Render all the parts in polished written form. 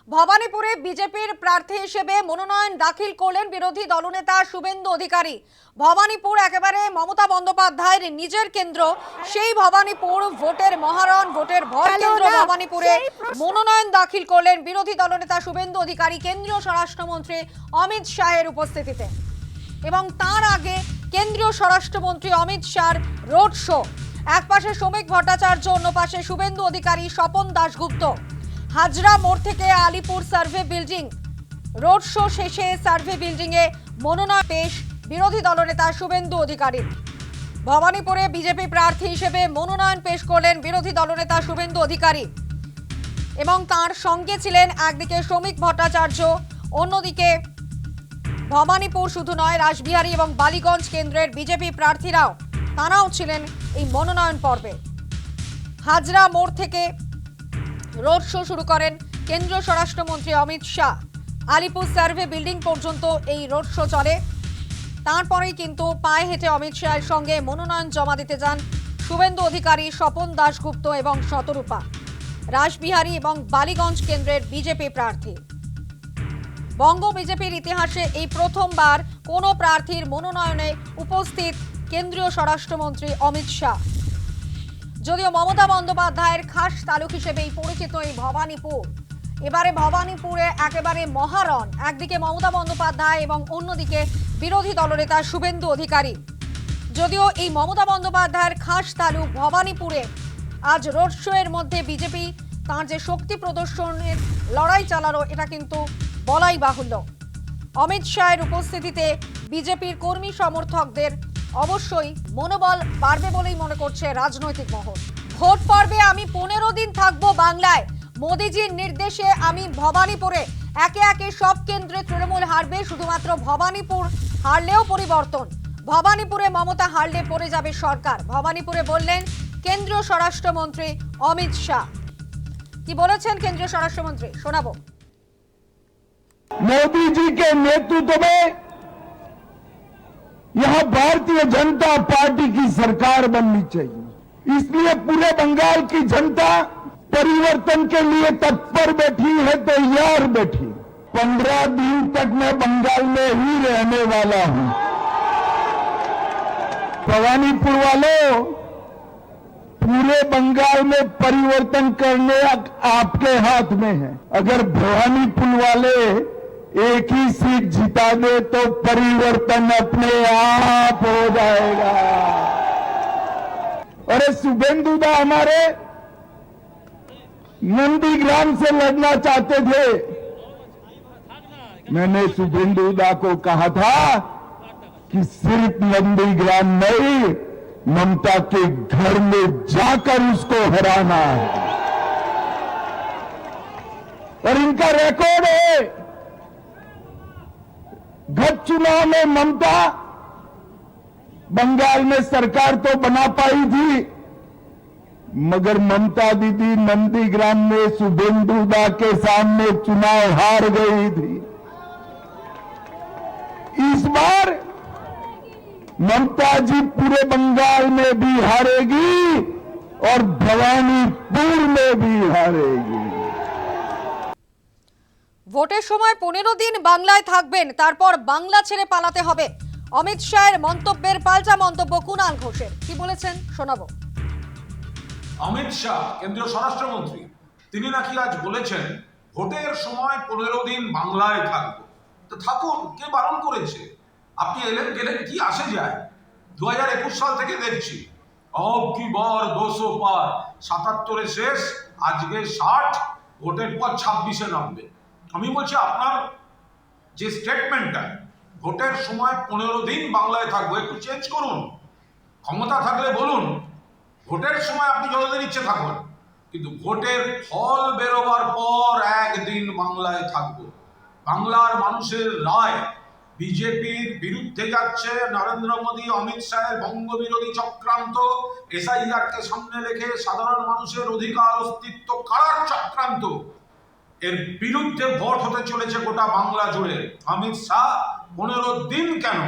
ভবানীপুরে বিজেপির প্রার্থী হিসেবে মনোনয়ন দাখিল করলেন বিরোধী দলনেতা শুভেন্দু অধিকারী। ভবানীপুর একেবারে মমতা বন্দ্যোপাধ্যায়ের নিজের কেন্দ্র, সেই ভবানীপুর ভোটের মহারণ, ভোটের ভর কেন্দ্র ভবানীপুরে মনোনয়ন দাখিল করলেন বিরোধী দলনেতা শুভেন্দু অধিকারী কেন্দ্রীয় স্বরাষ্ট্রমন্ত্রী অমিত শাহের উপস্থিতিতে। এবং তার আগে কেন্দ্রীয় স্বরাষ্ট্রমন্ত্রী অমিত শাহর রোড শো। এক পাশে শ্রমিক ভট্টাচার্য, অন্য পাশে শুভেন্দু অধিকারী, স্বপন দাশগুপ্ত। হাজরা মোড় থেকে Alipore survey building. Road show শেষে সার্ভে বিল্ডিং এ মনোনয়ন পেশ বিরোধী দলনেতা শুভেন্দু অধিকারী। ভবানীপুরে বিজেপি প্রার্থী হিসেবে মনোনয়ন পেশ করলেন বিরোধী দলনেতা শুভেন্দু অধিকারী এবং তার সঙ্গে ছিলেন একদিকে শ্রমিক ভট্টাচার্য, অন্যদিকে ভবানীপুর শুধু নয়, রাসবিহারী এবং বালিগঞ্জ কেন্দ্রের বিজেপি প্রার্থীরাও তারাও ছিলেন এই মনোনয়ন পর্বে। হাজরা মোড় থেকে রোড শো শুরু করেন কেন্দ্রীয় স্বরাষ্ট্রমন্ত্রী অমিত শাহ। আলিপুর সার্ভে বিল্ডিং পর্যন্ত এই রোড শো চলে। তারপরেই কিন্তু পায়ে হেঁটে অমিত শাহের সঙ্গে মনোনয়ন জমা দিতে যান শুভেন্দু অধিকারী, স্বপন দাশগুপ্ত এবং শতরূপা, রাসবিহারী এবং বালিগঞ্জ কেন্দ্রের বিজেপি প্রার্থী। বঙ্গ বিজেপির ইতিহাসে এই প্রথমবার কোনো প্রার্থীর মনোনয়নে উপস্থিত কেন্দ্রীয় স্বরাষ্ট্রমন্ত্রী অমিত শাহ। যদিও মমতা বন্দ্যোপাধ্যায়ের খাস তালুক হিসেবেই পরিচিত এই ভবানীপুর, এবারে ভবানীপুরে একেবারে মহারণ। একদিকে মমতা বন্দ্যোপাধ্যায় এবং অন্যদিকে বিরোধী দলনেতা শুভেন্দু অধিকারী। যদিও এই মমতা বন্দ্যোপাধ্যায়ের খাস তালুক ভবানীপুরে আজ রোড শো এর মধ্যে বিজেপি তার যে শক্তি প্রদর্শনের লড়াই চালালো, এটা কিন্তু বলাই বাহুল্য। অমিত শাহের উপস্থিতিতে বিজেপির কর্মী সমর্থকদের অবশ্যই মনোবল বাড়বে বলেই মনে করছে রাজনৈতিক মহল। ভোট পর্বে আমি 15 দিন থাকবো বাংলায়, মোদিজির নির্দেশে আমি ভবানীপুরে। একে একে সব কেন্দ্রে তৃণমূল হারবে, শুধুমাত্র ভবানীপুর হারলেও পরিবর্তন। ভবানীপুরে মমতা হারলে পড়ে যাবে সরকার, ভবানীপুরে বললেন কেন্দ্রীয় স্বরাষ্ট্রমন্ত্রী অমিত শাহ। কি বলেছেন কেন্দ্রীয় স্বরাষ্ট্রমন্ত্রী, শোনাবো। मोदी जी के नेतृत्व में यहां भारतीय जनता पार्टी की सरकार बननी चाहिए। इसलिए पूरे बंगाल की जनता परिवर्तन के लिए तत्पर बैठी है, तैयार बैठी। 15 दिन तक मैं बंगाल में ही रहने वाला हूं। भवानीपुर वालों, पूरे बंगाल में परिवर्तन करने आपके हाथ में है। अगर भवानीपुर वाले एक ही सीट जिता दे तो परिवर्तन अपने आप हो जाएगा। अरे शुभेंदु दा हमारे नंदीग्राम से लड़ना चाहते थे। मैंने शुभेंदु दा को कहा था कि सिर्फ नंदीग्राम नहीं, ममता के घर में जाकर उसको हराना है। और इनका रिकॉर्ड है, गत चुनाव में ममता बंगाल में सरकार तो बना पाई थी, मगर ममता दीदी नंदीग्राम में शुभेंदु दा के सामने चुनाव हार गई थी। इस बार ममता जी पूरे बंगाल में भी हारेगी और भवानीपुर में भी हारेगी। ভোটের সময় 15 দিন বাংলায় থাকবেন, তারপর বাংলা ছেড়ে পালাতে হবে। অমিত শাহের মন্তব্যের পাল্টা মন্তব্য কুণাল ঘোষের। কি বলেছেন, শোনাবো। অমিত শাহ কেন্দ্রীয় স্বরাষ্ট্রমন্ত্রী, তিনি নাকি আজ বলেছেন ভোটের সময় 15 দিন বাংলায় থাকবো। তো থাকুন, কে বারণ করেছে? আপনি এলেন গেলেন, কি আসে যায়? 2021 সাল থেকে দেখছি অব কি বার 200 পার, 77-এ শেষ, আজকে 60, ভোটের পর 26-এ নামবে। আমি বলছি আপনার যে স্টেটমেন্টটা, ভোটের সময় 15 দিন বাংলায় থাকবো, একটু চেঞ্জ করুন। ক্ষমতা থাকলে বলুন ভোটের সময় আপনি যতদিন ইচ্ছে থাকুন, কিন্তু ভোটের ফল বেরোবার পর একদিন বাংলায় থাকবো। বাংলার মানুষের রায় বিজেপির বিরুদ্ধে যাচ্ছে। নরেন্দ্র মোদী, অমিত শাহের বঙ্গবিরোধী চক্রান্ত, এসআইআর কে সামনে রেখে সাধারণ মানুষের অধিকার অস্তিত্ব কাড়ার চক্রান্ত, এর বিরুদ্ধে ভোট হতে চলেছে গোটা বাংলা জুড়ে। অমিত শাহ 15 দিন কেন,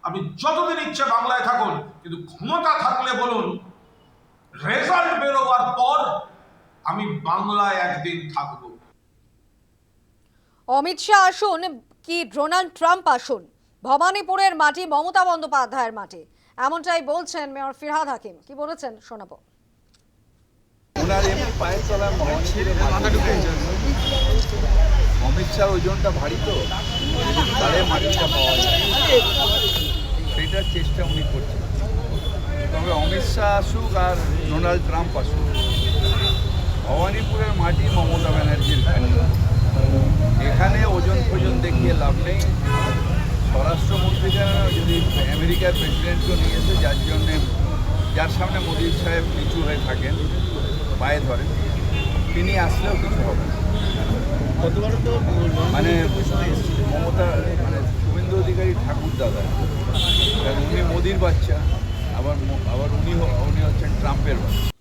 আপনি যতদিন ইচ্ছে বাংলায় থাকুন, কিন্তু ক্ষমতা থাকলে বলুন রেজাল্ট বেরোবার পর আমি বাংলায় একদিন থাকবো। অমিত শাহ আসুন কি ডোনাল্ড ট্রাম্প আসুন, ভবানীপুরের মাটি মমতা বন্দ্যোপাধ্যায়ের মাটি, এমনটাই বলছেন মেয়র ফিরহাদ হাকিম। কি বলেছেন শোনাবো। ওনার এমনি পায়ের তলায় অমিত শাহর ওজনটা ভারী, তো তাহলে মাটিটা পাওয়া যায়, সেটার চেষ্টা উনি করছেন। তবে অমিত শাহ আসুক আর ডোনাল্ড ট্রাম্প আসুক, ভবানীপুরের মাটি মমতা ব্যানার্জির কেন্দ্র। এখানে ওজন ফোজন দেখিয়ে লাভ নেই। স্বরাষ্ট্রমন্ত্রীকে যদি আমেরিকার প্রেসিডেন্টকে নিয়ে এসে, যার সামনে মোদী সাহেব নিচু হয়ে থাকেন, পায়ে ধরেন, তিনি আসলেও কিছু হবে না। মানে মমতা শুভেন্দু অধিকারী ঠাকুর দাদা, উনি মোদির বাচ্চা, আবার উনি হচ্ছেন ট্রাম্পের বাচ্চা।